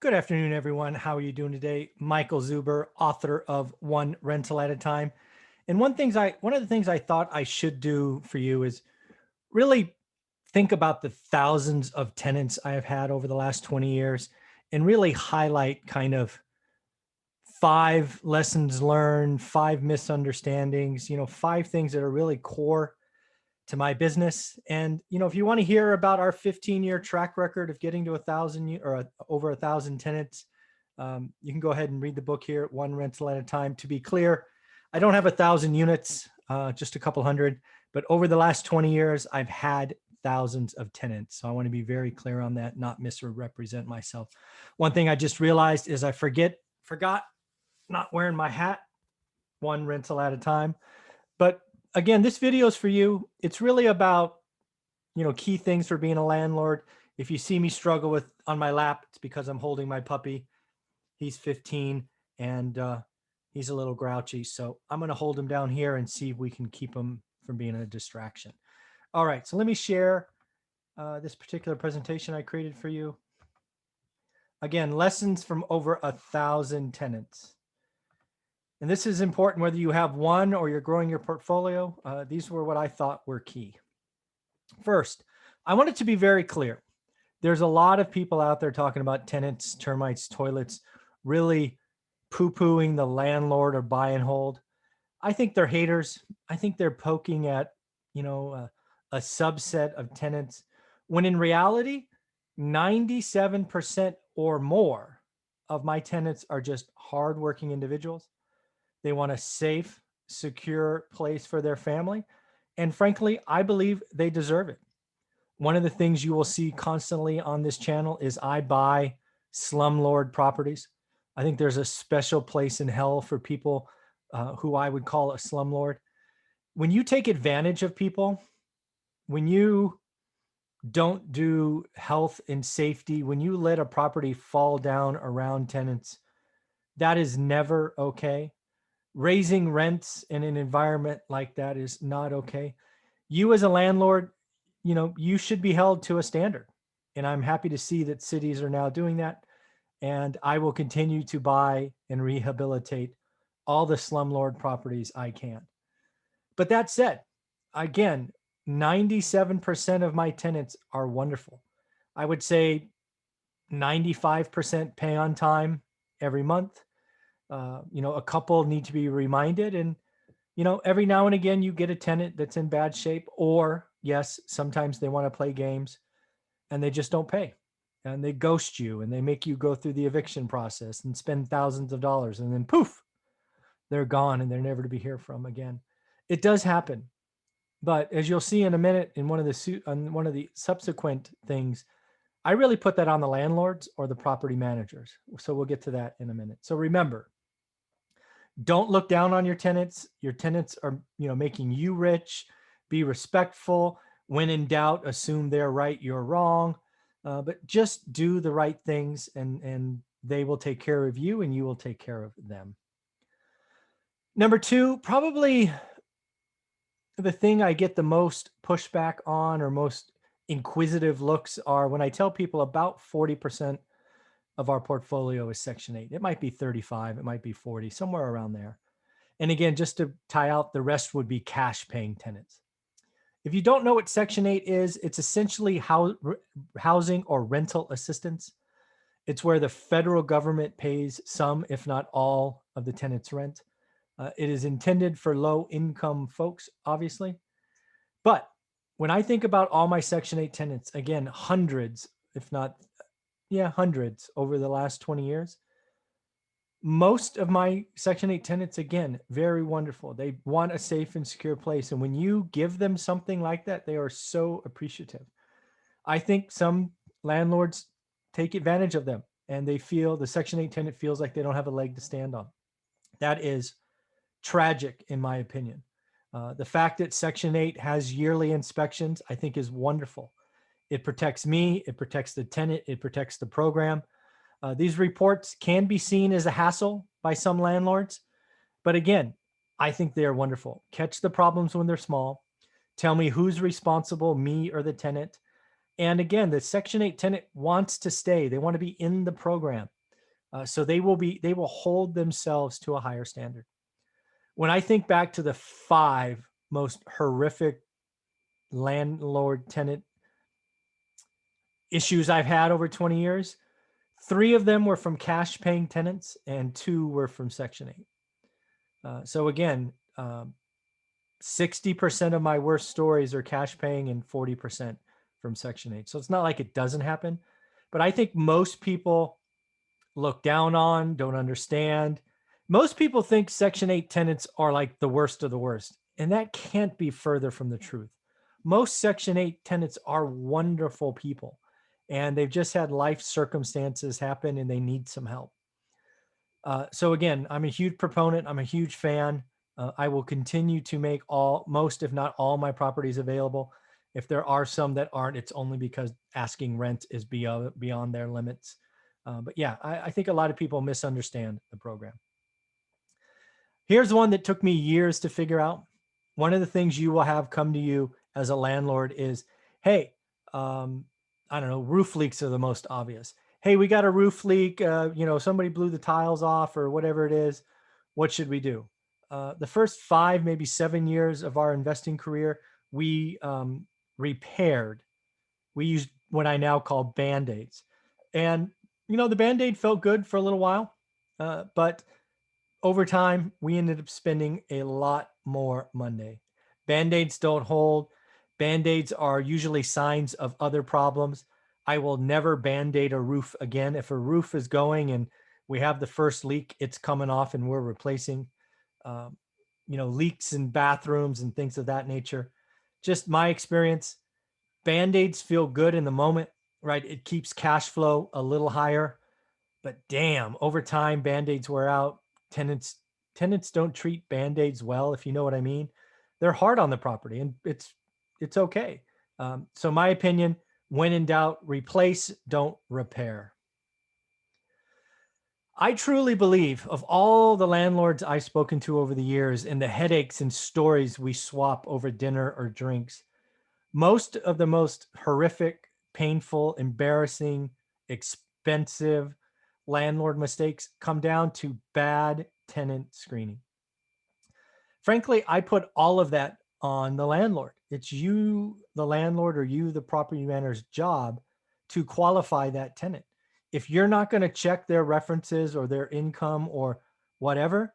Good afternoon, everyone. How are you doing today? Michael Zuber, author of One Rental at a Time. And one of the things I thought I should do for you is really think about the thousands of tenants I have had over the last 20 years and really highlight kind of 5 lessons learned, 5 misunderstandings, 5 things that are really core to my business. And if you want to hear about our 15-year track record of getting to over 1,000 tenants, you can go ahead and read the book here, One Rental at a Time. To be clear, I don't have 1,000 units, just a couple hundred, but over the last 20 years, I've had thousands of tenants. So I want to be very clear on that, not misrepresent myself. One thing I just realized is I forgot not wearing my hat, one rental at a time. But again, this video is for you. It's really about, key things for being a landlord. If you see me struggle with on my lap, it's because I'm holding my puppy. He's 15 and he's a little grouchy. So I'm going to hold him down here and see if we can keep him from being a distraction. All right. So let me share this particular presentation I created for you. Again, lessons from over 1,000 tenants. And this is important whether you have one or you're growing your portfolio. These were what I thought were key. First, I want it to be very clear. There's a lot of people out there talking about tenants, termites, toilets, really poo-pooing the landlord or buy and hold. I think they're haters. I think they're poking at, a subset of tenants, when in reality, 97% or more of my tenants are just hardworking individuals. They want a safe, secure place for their family. And frankly, I believe they deserve it. One of the things you will see constantly on this channel is I buy slumlord properties. I think there's a special place in hell for people who I would call a slumlord. When you take advantage of people, when you don't do health and safety, when you let a property fall down around tenants, that is never okay. Raising rents in an environment like that is not okay. You as a landlord, you should be held to a standard. And I'm happy to see that cities are now doing that. And I will continue to buy and rehabilitate all the slumlord properties I can. But that said, again, 97% of my tenants are wonderful. I would say 95% pay on time every month. A couple need to be reminded, and every now and again you get a tenant that's in bad shape, or yes, sometimes they want to play games and they just don't pay and they ghost you and they make you go through the eviction process and spend thousands of dollars, and then poof, they're gone and they're never to be heard from again. It does happen. But as you'll see in a minute in one of the subsequent things, I really put that on the landlords or the property managers. So we'll get to that in a minute. So remember, don't look down on your tenants. Your tenants are, making you rich. Be respectful. When in doubt, assume they're right, you're wrong. But just do the right things, and they will take care of you and you will take care of them. Number two, probably the thing I get the most pushback on or most inquisitive looks are when I tell people about 40% of our portfolio is Section 8. It might be 35, it might be 40, somewhere around there. And again, just to tie out, the rest would be cash paying tenants. If you don't know what Section 8 is, it's essentially housing or rental assistance. It's where the federal government pays some, if not all, of the tenant's rent. It is intended for low income folks, obviously. But when I think about all my Section 8 tenants, again, hundreds, if not, hundreds over the last 20 years, most of my Section 8 tenants, again, very wonderful. They want a safe and secure place. And when you give them something like that, they are so appreciative. I think some landlords take advantage of them and they feel the Section 8 tenant feels like they don't have a leg to stand on. That is tragic, in my opinion. The fact that Section 8 has yearly inspections, I think, is wonderful. It protects me, it protects the tenant, it protects the program. These reports can be seen as a hassle by some landlords, but again, I think they are wonderful. Catch the problems when they're small. Tell me who's responsible, me or the tenant. And again, the Section 8 tenant wants to stay. They want to be in the program. So they will hold themselves to a higher standard. When I think back to the 5 most horrific landlord tenant issues I've had over 20 years, 3 of them were from cash paying tenants and 2 were from Section 8. So again, 60% of my worst stories are cash paying and 40% from Section 8. So it's not like it doesn't happen, but I think most people look down on, don't understand. Most people think Section 8 tenants are like the worst of the worst, and that can't be further from the truth. Most Section 8 tenants are wonderful people, and they've just had life circumstances happen and they need some help. So again, I'm a huge proponent. I'm a huge fan. I will continue to make most, if not all, my properties available. If there are some that aren't, it's only because asking rent is beyond their limits. But yeah, I think a lot of people misunderstand the program. Here's one that took me years to figure out. One of the things you will have come to you as a landlord is, hey, I don't know, roof leaks are the most obvious. Hey, we got a roof leak. Somebody blew the tiles off or whatever it is. What should we do? The first 5, maybe 7 years of our investing career, we repaired. We used what I now call Band-Aids. And, the Band-Aid felt good for a little while. But over time, we ended up spending a lot more money. Band-Aids don't hold. Band-Aids are usually signs of other problems. I will never Band-Aid a roof again. If a roof is going and we have the first leak, it's coming off and we're replacing. Leaks in bathrooms and things of that nature. Just my experience, Band-Aids feel good in the moment, right? It keeps cash flow a little higher, but damn, over time, Band-Aids wear out. Tenants don't treat Band-Aids well, if you know what I mean. They're hard on the property, and it's okay. So my opinion, when in doubt, replace, don't repair. I truly believe of all the landlords I've spoken to over the years and the headaches and stories we swap over dinner or drinks, most of the most horrific, painful, embarrassing, expensive landlord mistakes come down to bad tenant screening. Frankly, I put all of that on the landlord. It's you, the landlord, or you, the property manager's job to qualify that tenant. If you're not going to check their references or their income or whatever,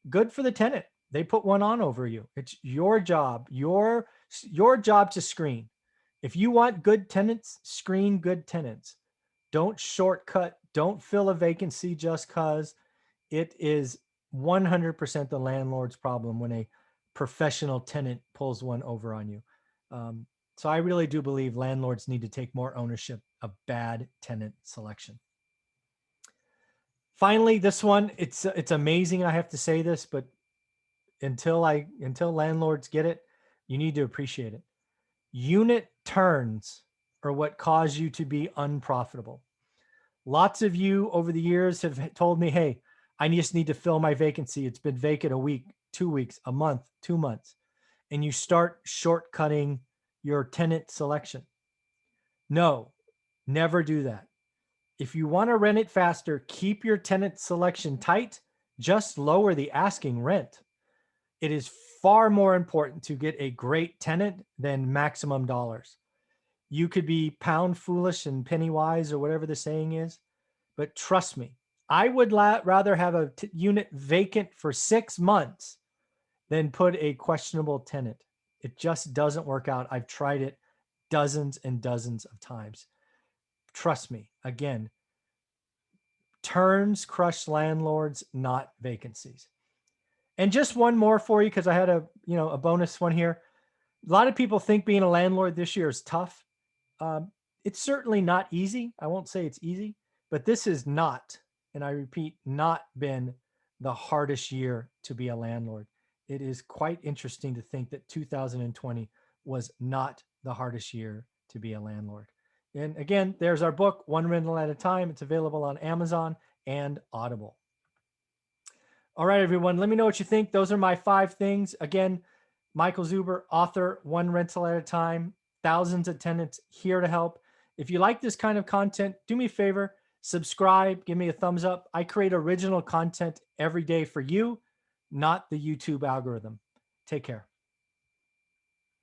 good for the tenant. They put one on over you. It's your job, your job to screen. If you want good tenants, screen good tenants. Don't shortcut. Don't fill a vacancy just because. It is 100% the landlord's problem when a professional tenant pulls one over on you. So I really do believe landlords need to take more ownership of bad tenant selection. Finally, this one, it's amazing. I have to say this, but until landlords get it, you need to appreciate it. Unit turns are what cause you to be unprofitable. Lots of you over the years have told me, hey, I just need to fill my vacancy. It's been vacant a week, 2 weeks, a month, 2 months. And you start shortcutting your tenant selection. No, never do that. If you want to rent it faster, keep your tenant selection tight. Just lower the asking rent. It is far more important to get a great tenant than maximum dollars. You could be pound foolish and penny wise or whatever the saying is, but trust me, I would rather have a unit vacant for 6 months than put a questionable tenant. It just doesn't work out. I've tried it dozens and dozens of times. Trust me, again, turns crush landlords, not vacancies. And just one more for you, because I had a bonus one here. A lot of people think being a landlord this year is tough. It's certainly not easy. I won't say it's easy, but this is not, and I repeat, not been the hardest year to be a landlord. It is quite interesting to think that 2020 was not the hardest year to be a landlord. And again, there's our book, One Rental at a Time. It's available on Amazon and Audible. All right, everyone, let me know what you think. Those are my 5 things. Again, Michael Zuber, author, One Rental at a Time, thousands of tenants here to help. If you like this kind of content, do me a favor, subscribe, give me a thumbs up. I create original content every day for you, not the YouTube algorithm. Take care.